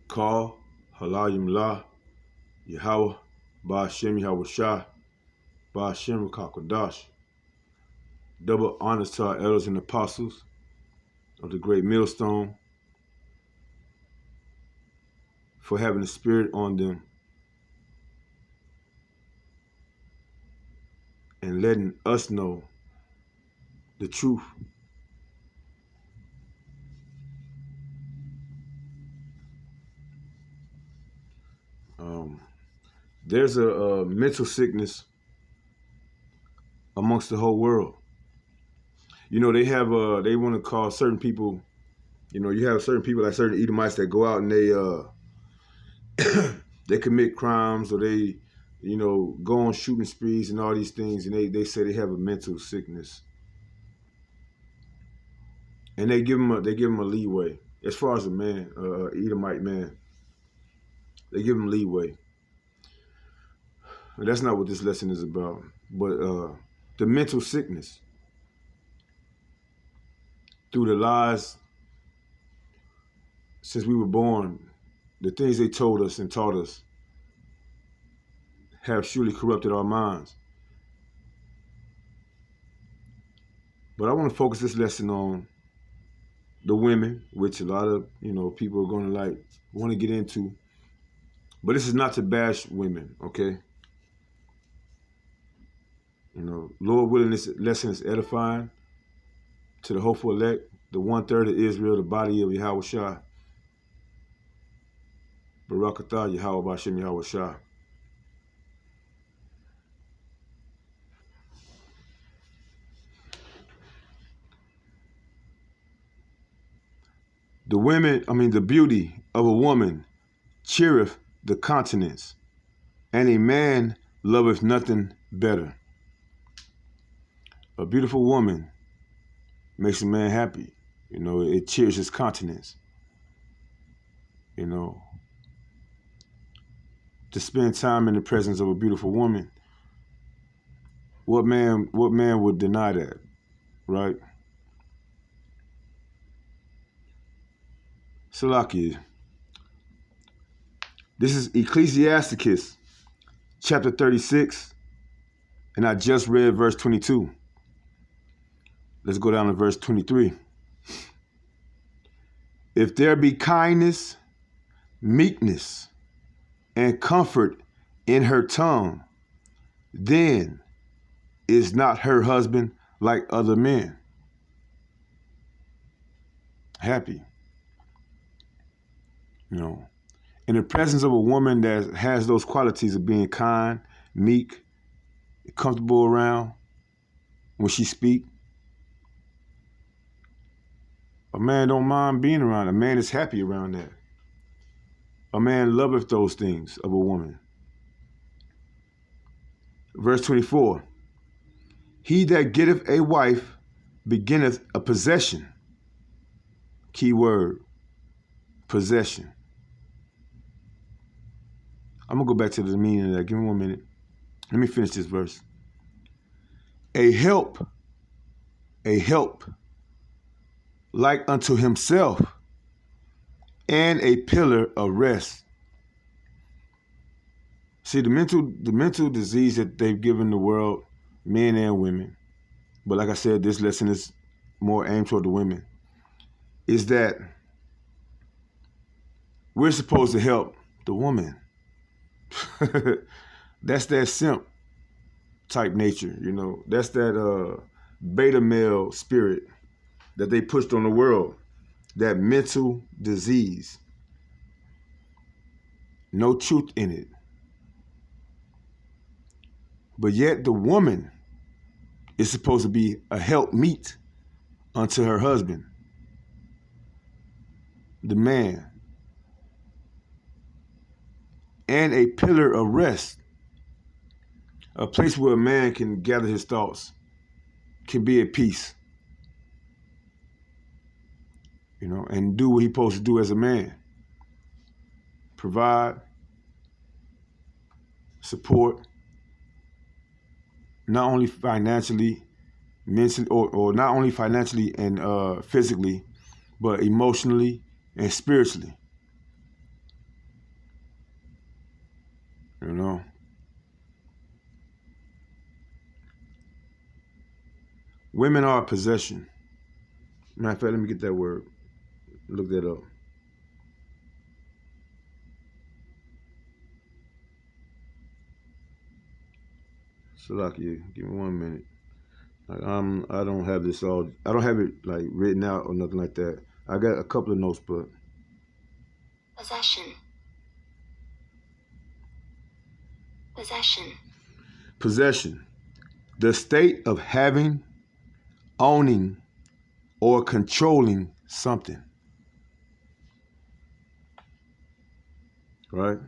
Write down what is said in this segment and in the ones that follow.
Ka, Halayim La, Yahweh, Ba'ashem Yahweh Shah, Ba'ashem Kakadash. Double honors to our elders and apostles of the great millstone for having the spirit on them and letting us know the truth. There's a mental sickness amongst the whole world. You know, they want to call certain people, you have certain people like certain Edomites that go out and they commit crimes, or they, go on shooting sprees and all these things, and they say they have a mental sickness. And they give them a leeway. As far as a man, Edomite man, they give him leeway. But that's not what this lesson is about. But the mental sickness through the lies since we were born, the things they told us and taught us have surely corrupted our minds. But I want to focus this lesson on the women, which a lot of people are going to want to get into. But this is not to bash women, okay? Lord willing, this lesson is edifying to the hopeful elect, the 1/3 of Israel, the body of Yahweh Shah. Barakatah Yahweh Ba'ashem Yahweh Shah. The beauty of a woman cheereth the countenance, and a man loveth nothing better. A beautiful woman makes a man happy. It cheers his countenance. To spend time in the presence of a beautiful woman, what man would deny that, right? Salaki. This is Ecclesiasticus chapter 36, and I just read verse 22. Let's go down to verse 23. If there be kindness, meekness, and comfort in her tongue, then is not her husband like other men. Happy. In the presence of a woman that has those qualities of being kind, meek, comfortable around when she speak, a man don't mind being around. A man is happy around that. A man loveth those things of a woman. Verse 24. He that getteth a wife beginneth a possession. Key word, possession. I'm going to go back to the meaning of that. Give me 1 minute. Let me finish this verse. A help like unto himself, and a pillar of rest. See, the mental disease that they've given the world, men and women, but like I said, this lesson is more aimed toward the women, is that we're supposed to help the woman. That's that simp type nature, That's that beta male spirit that they pushed on the world, that mental disease. No truth in it. But yet the woman is supposed to be a helpmeet unto her husband, the man, and a pillar of rest, a place where a man can gather his thoughts, can be at peace, and do what he's supposed to do as a man. Provide, support, not only financially, mentally, or not only financially and physically, but emotionally and spiritually. You know? Women are a possession. Matter of fact, let me get that word. Look that up. Salakia, give me 1 minute. I don't have this all. I don't have it like written out or nothing like that. I got a couple of notes, but possession. Possession. Possession, the state of having, owning, or controlling something. Right?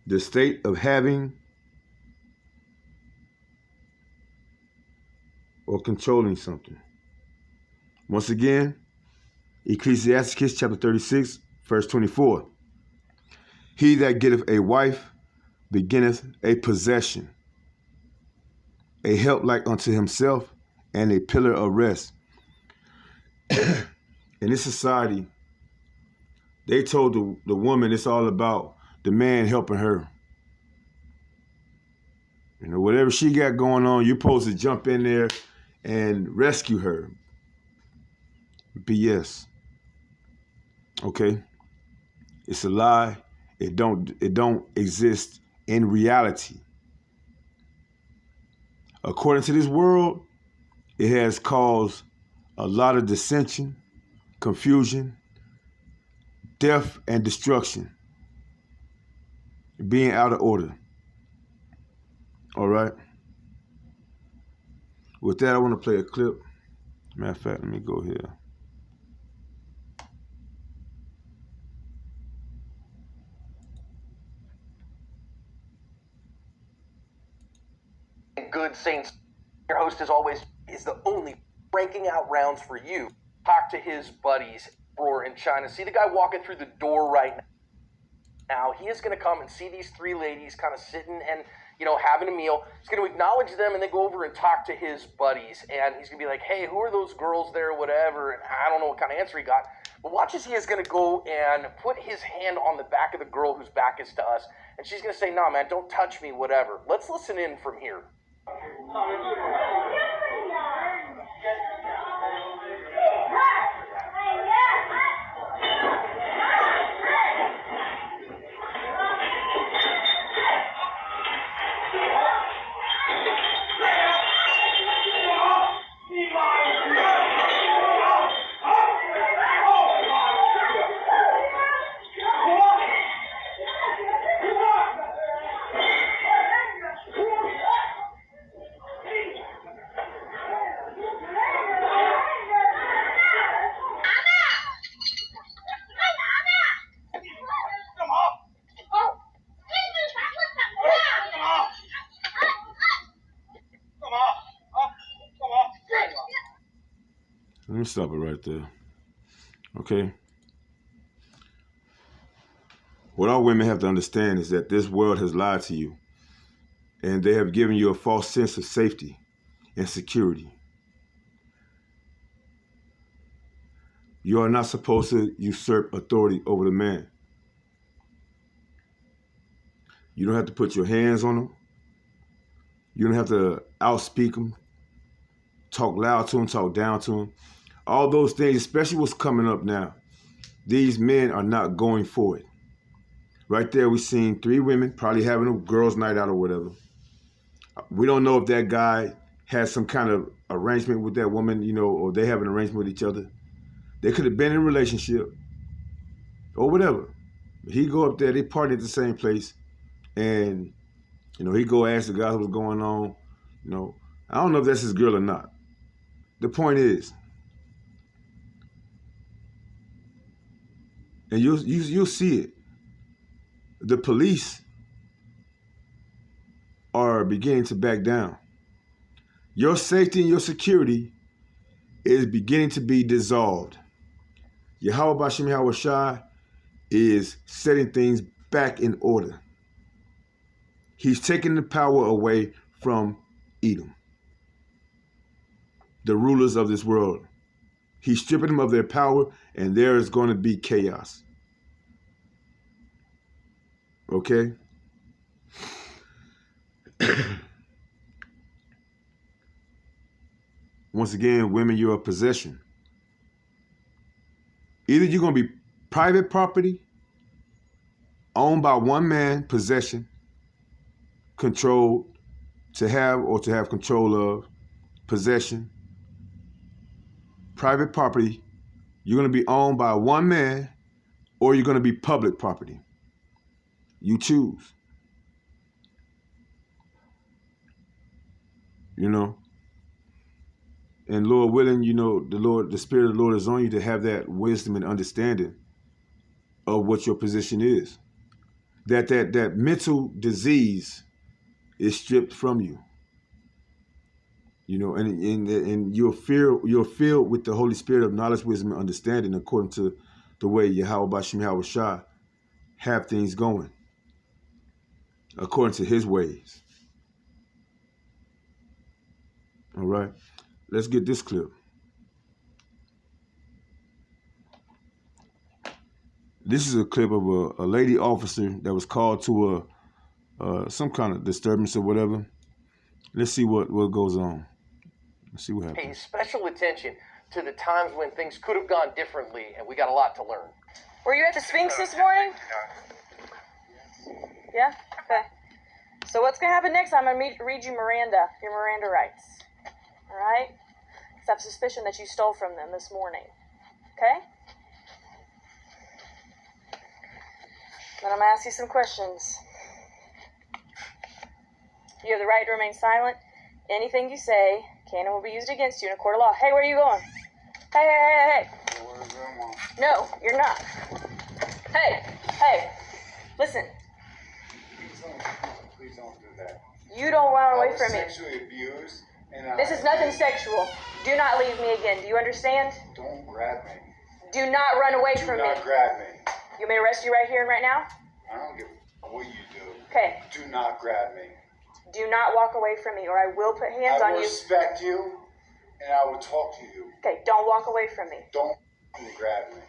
The state of having or controlling something. Once again, Ecclesiastes chapter 36, verse 24. He that getteth a wife beginneth a possession, a help like unto himself, and a pillar of rest. In this society, they told the woman it's all about the man helping her. You know, whatever she got going on, you're supposed to jump in there and rescue her. BS. Okay? It's a lie. It don't exist in reality. According to this world, it has caused a lot of dissension, confusion, death, and destruction. Being out of order. All right? With that, I want to play a clip. Matter of fact, let me go here. Good Saints, your host as always is the only ranking out rounds for you. Talk to his buddies, Roar in China. See the guy walking through the door right now. He is going to come and see these three ladies kind of sitting and, you know, having a meal. He's going to acknowledge them and then go over and talk to his buddies. And he's going to be like, hey, who are those girls there, whatever. And I don't know what kind of answer he got. But watch as he is going to go and put his hand on the back of the girl whose back is to us. And she's going to say, nah, man, don't touch me, whatever. Let's listen in from here. Let me stop it right there. Okay? What all women have to understand is that this world has lied to you, and they have given you a false sense of safety and security. You are not supposed to usurp authority over the man. You don't have to put your hands on them. You don't have to outspeak them, talk loud to them, talk down to them. All those things, especially what's coming up now, these men are not going for it. Right there, we seen three women probably having a girls' night out or whatever. We don't know if that guy has some kind of arrangement with that woman, you know, or they have an arrangement with each other. They could have been in a relationship or whatever. He go up there, they party at the same place, and, you know, he go ask the guy what's going on. You know, I don't know if that's his girl or not. The point is, and you'll see it. The police are beginning to back down. Your safety and your security is beginning to be dissolved. Yahweh Bashem Yahweh Shai is setting things back in order. He's taking the power away from Edom. the rulers of this world. He's stripping them of their power, and there is going to be chaos. Okay? Once again, women, you're a possession. Either you're going to be private property, owned by one man, possession, controlled, to have control of, possession, private property. You're going to be owned by one man, or you're going to be public property. You choose. You know? And Lord willing, you know, the Spirit of the Lord is on you to have that wisdom and understanding of what your position is. That mental disease is stripped from you. You know, and you're filled with the Holy Spirit of knowledge, wisdom, and understanding according to the way Yahweh Bashem Yahweh Shah have things going. According to his ways. All right. Let's get this clip. This is a clip of a lady officer that was called to some kind of disturbance or whatever. Let's see what goes on. Let's see what happens. Pay special attention to the times when things could have gone differently, and we got a lot to learn. Were you at the Sphinx this morning? Yeah? Okay. So what's going to happen next? I'm going to read you Miranda, your Miranda rights. All right? Because I have suspicion that you stole from them this morning. Okay? Then I'm going to ask you some questions. You have the right to remain silent. Anything you say can and will be used against you in a court of law. Hey, where are you going? Hey. No, you're not. Hey. Listen. Please don't do that. You don't run away from me. Sexually abused, and This is nothing sexual. Do not leave me again. Do you understand? Don't grab me. Do not run away from me. Do not grab me. You want me to arrest you right here and right now? I don't give a what you do. Okay. Do not grab me. Do not walk away from me, or I will put hands on I will you. respect you, and I will talk to you. Okay, don't walk away from me. Don't grab me.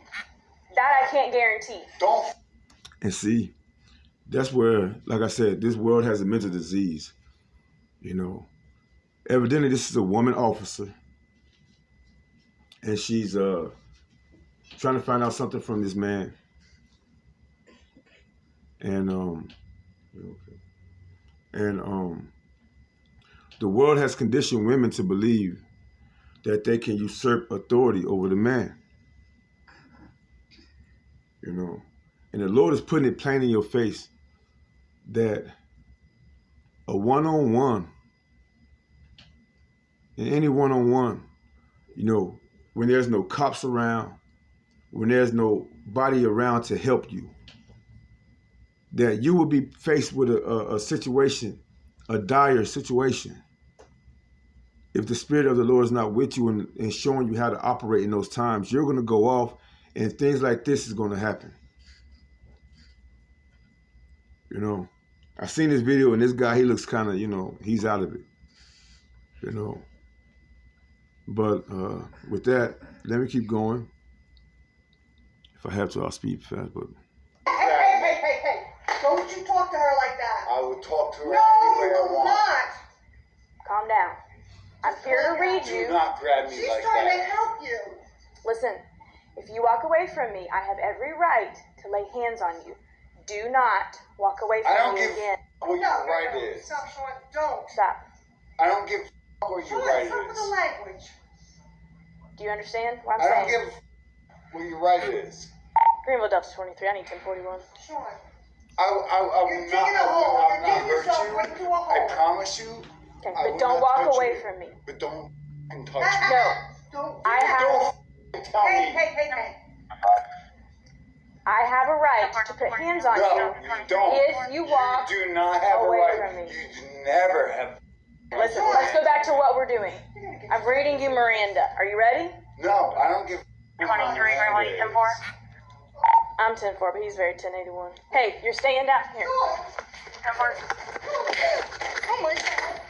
That I can't guarantee. Don't. And see, that's where, like I said, this world has a mental disease. You know, evidently this is a woman officer, and she's trying to find out something from this man. And the world has conditioned women to believe that they can usurp authority over the man. You know, and the Lord is putting it plain in your face that a one-on-one, and any one-on-one, you know, when there's no cops around, when there's nobody around to help you, that you will be faced with a situation, a dire situation. If the Spirit of the Lord is not with you and showing you how to operate in those times, you're going to go off and things like this is going to happen. You know, I've seen this video and this guy, he looks kind of, you know, he's out of it. You know. But with that, let me keep going. If I have to, I'll speed fast, but... Hey. Don't you talk to her like that. I will talk to her No, any way you I will want. not. Calm down. I'm here to read Do you. not grab me She's like trying to that. help you. Listen, if you walk away from me, I have every right to lay hands on you. Do not walk away I don't from me give again. what your right is. Stop, Sean. Don't. Stop. I don't give what your Sean, right stop with the is. language. Do you understand what I I'm don't saying? give what your right is. Greenville Delta 23, I need 1041. Sean. I will You're not, digging a hole. I will You're not digging hurt yourself you. right into a hole. I promise you. Okay, I but will don't not walk touch away you. from me. But don't touch me. No. Don't. I have Tell me. Hey. I have a right to put hands on No, you you don't. if you walk. You do not have a away right. from me. You never have. Listen, let's go back to what we're doing. I'm reading you Miranda. Are you ready? No, I don't give. 23, Greenville 10-4. I'm 10-4, but he's very 1081. Hey, you're staying down here. 10-4. Oh my God.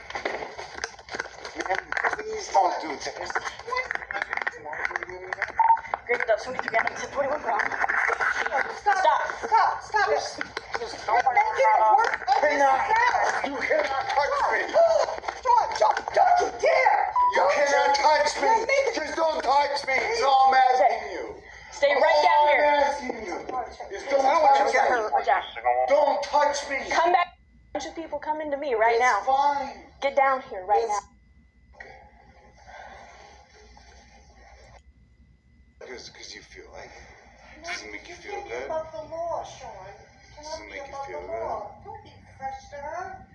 Man, please don't do Great, that's 23 grams, 41 grams. Stop it. Just You're making it work every now. You cannot touch me. John, don't you dare. You cannot touch me. Just don't touch me. That's all I'm asking you. stay right down All here. I'm asking you. Just don't I don't want you to touch get me. hurt. Watch out. Don't touch me. Come back. A bunch of people coming to me right It's now. fine. Get down here right now. Because you feel like it. Does it make you feel Can't be good? above the law, Sean. Does Cannot it be make you above feel the good? law. Don't be fresh to her.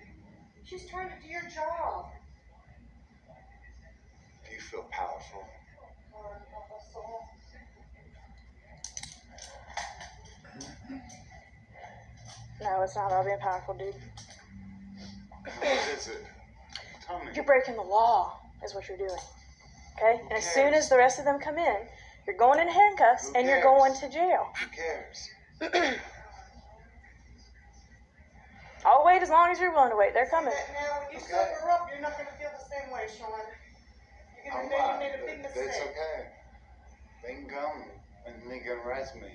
She's trying to do your job. Do you feel powerful? Lord, help us all. No, it's not about being powerful, dude. What is it? Tell me. You're breaking the law, is what you're doing. Okay? And as soon as the rest of them come in, you're going in handcuffs Who and you're cares? going to jail. Who cares? I'll wait as long as you're willing to wait. They're coming. Now, when you sober up, you're not going to feel the same way, Sean. You're going to know you made a big That's mistake. okay. They can come and they can arrest me.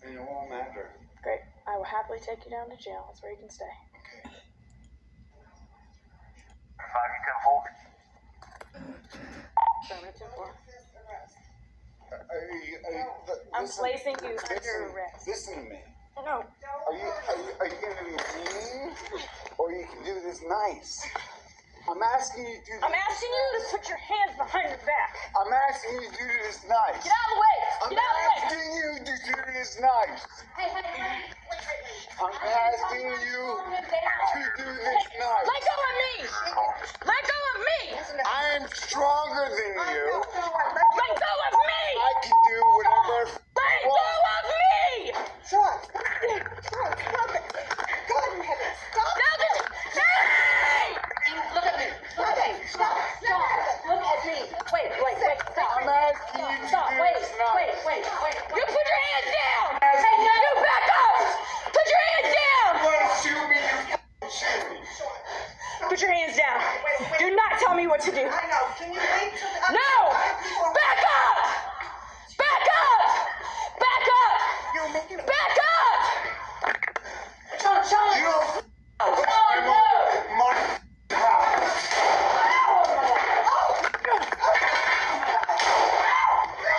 And it won't matter. Great. I will happily take you down to jail. That's where you can stay. Okay. 7-10-4. I'm I'm placing you under arrest. Listen to me. No. Are you gonna be mean, or you can do this nice? I'm asking you to do. I'm asking you to put your hands behind your back. I'm asking you to do this nice. Get out of the way. I'm Get out of the way. asking you to do this nice. Hey, wait. I'm asking you to do this nice. Let go of me. Let go of me. I am stronger than you. Let go of me. I can do whatever. Let go of me. Sean, stop it. God in heaven, stop it. Now this. Hey! Look at me. Stop. Look at me. Wait. Stop. I'm asking you to Stop. do Wait. this nice. You put your hands down. Hey, you back up. Put your hands down. You want to shoot me? You shoot me. Put your hands down. Do not tell me what to do. I know. Can you wait till the... No! Back up! Back up! Back up! You're making it... Back up! Sean! You don't. Oh, no! My power.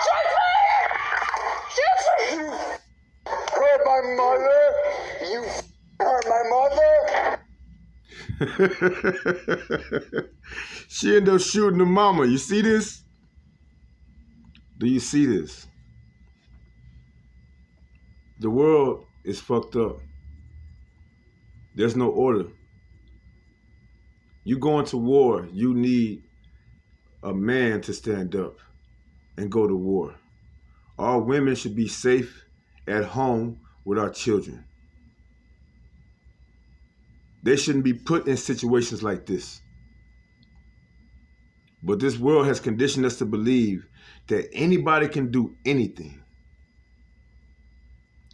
Shoot fire! Hurt my mother. You hurt my mother. She ended up shooting the mama. You see this? Do you see this? The world is fucked up. There's no order. You going to war, you need a man to stand up and go to war. All women should be safe at home with our children. They shouldn't be put in situations like this. But this world has conditioned us to believe that anybody can do anything.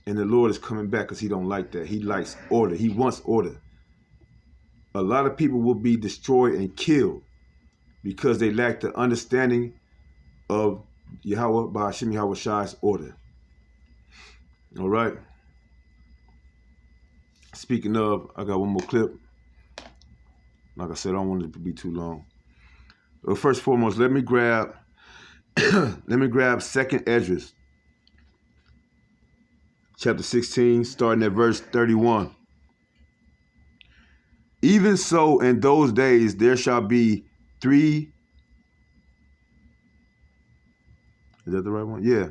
And the Lord is coming back because he don't like that. He likes order. He wants order. A lot of people will be destroyed and killed because they lack the understanding of Yahweh Ba'ashem Yahweh Shai's order. All right. Speaking of, I got one more clip. Like I said, I don't want it to be too long. First and foremost, let me grab 2nd Esdras, chapter 16, starting at verse 31. Even so, in those days there shall be 3. Is that the right one? Yeah.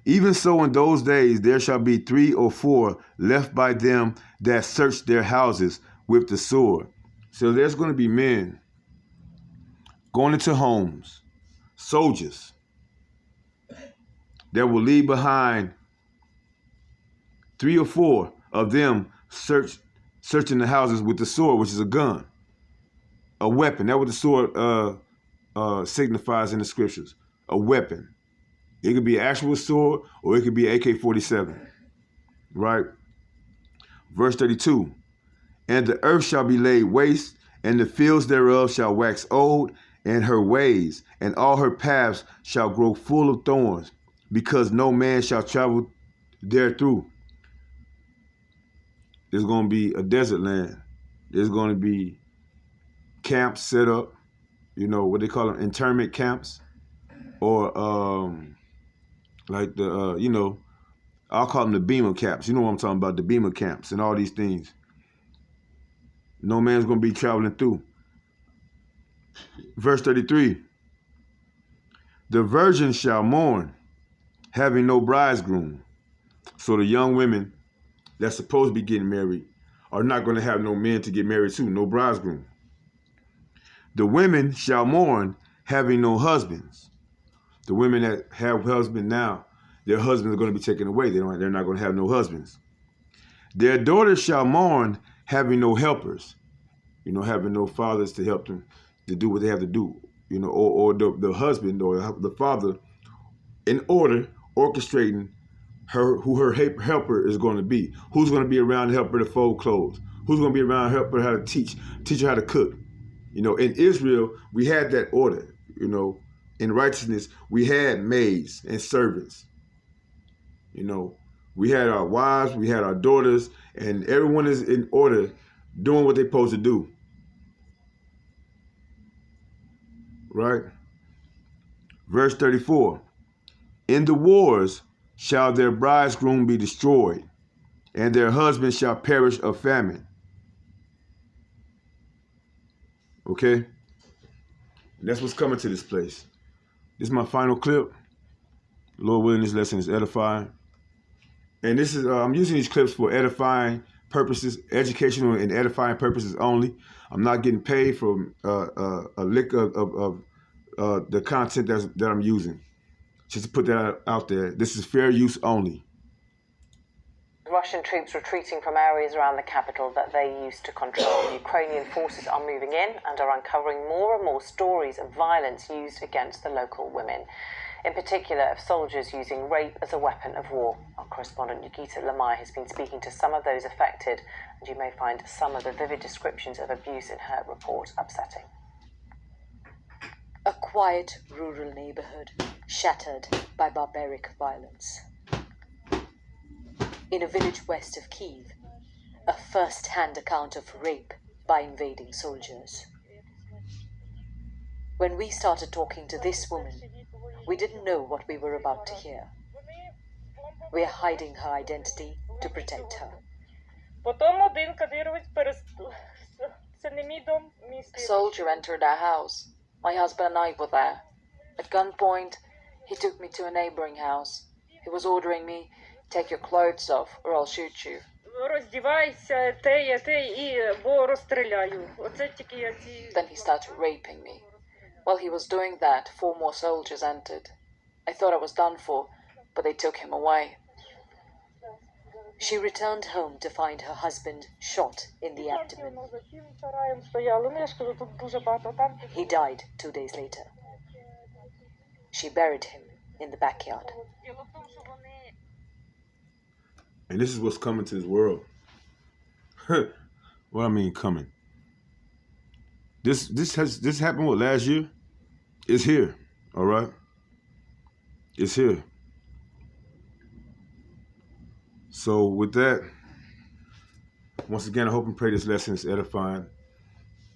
Even so, in those days there shall be 3 or 4 left by them that search their houses with the sword. So there's going to be men going into homes, soldiers that will leave behind 3 or 4 of them searching the houses with the sword, which is a gun, a weapon. That's what the sword signifies in the scriptures, a weapon. It could be an actual sword or it could be AK-47, right? Verse 32, and the earth shall be laid waste, and the fields thereof shall wax old, in her ways, and all her paths shall grow full of thorns, because no man shall travel therethrough. There's going to be a desert land. There's going to be camps set up, what they call them, internment camps, or like the, I'll call them the Beamer camps. You know what I'm talking about, the Beamer camps and all these things. No man's going to be traveling through. Verse 33, the virgin shall mourn, having no bridegroom. So the young women that's supposed to be getting married are not going to have no men to get married to, no bridegroom. The women shall mourn, having no husbands. The women that have husbands now, their husbands are going to be taken away. They're not going to have no husbands. Their daughters shall mourn, having no helpers. Having no fathers to help them to do what they have to do. Or the husband or the father, in order, orchestrating who her helper is going to be. Who's going to be around to help her to fold clothes? Who's going to be around to help her how to teach her how to cook? In Israel, we had that order. In righteousness, we had maids and servants. We had our wives, we had our daughters, and everyone is in order doing what they're supposed to do. Right? Verse 34, in the wars shall their bridegroom be destroyed, and their husband shall perish of famine. Okay? And that's what's coming to this place. This is my final clip. Lord willing, this lesson is edifying. And this is I'm using these clips for edifying purposes, educational and edifying purposes only. I'm not getting paid for a lick of the content that I'm using. Just to put that out there, this is fair use only. Russian troops retreating from areas around the capital that they used to control. Ukrainian forces are moving in and are uncovering more and more stories of violence used against the local women. In particular, of soldiers using rape as a weapon of war. Our correspondent Nikita Lamai has been speaking to some of those affected, and you may find some of the vivid descriptions of abuse in her report upsetting. A quiet rural neighborhood shattered by barbaric violence. In a village west of Kyiv, a first-hand account of rape by invading soldiers. When we started talking to this woman, we didn't know what we were about to hear. We are hiding her identity to protect her. A soldier entered our house. My husband and I were there. At gunpoint, he took me to a neighboring house. He was ordering me, take your clothes off or I'll shoot you. Then he started raping me. While he was doing that, 4 more soldiers entered. I thought I was done for, but they took him away. She returned home to find her husband shot in the abdomen. He died 2 days later. She buried him in the backyard. And this is what's coming to this world. What I mean coming. This happened last year? It's here, all right? It's here. So with that, once again, I hope and pray this lesson is edifying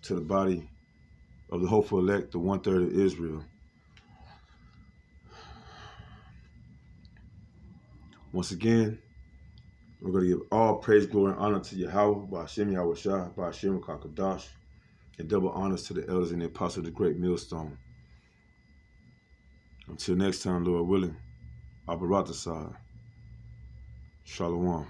to the body of the hopeful elect, the 1/3 of Israel. Once again, we're going to give all praise, glory, and honor to Yahweh, Ba'ashem Yahweh Shah, Ba'ashem Kakadash, and double honors to the elders and the apostles of the great millstone. Until next time, Lord willing, Abaratasai. Shalom.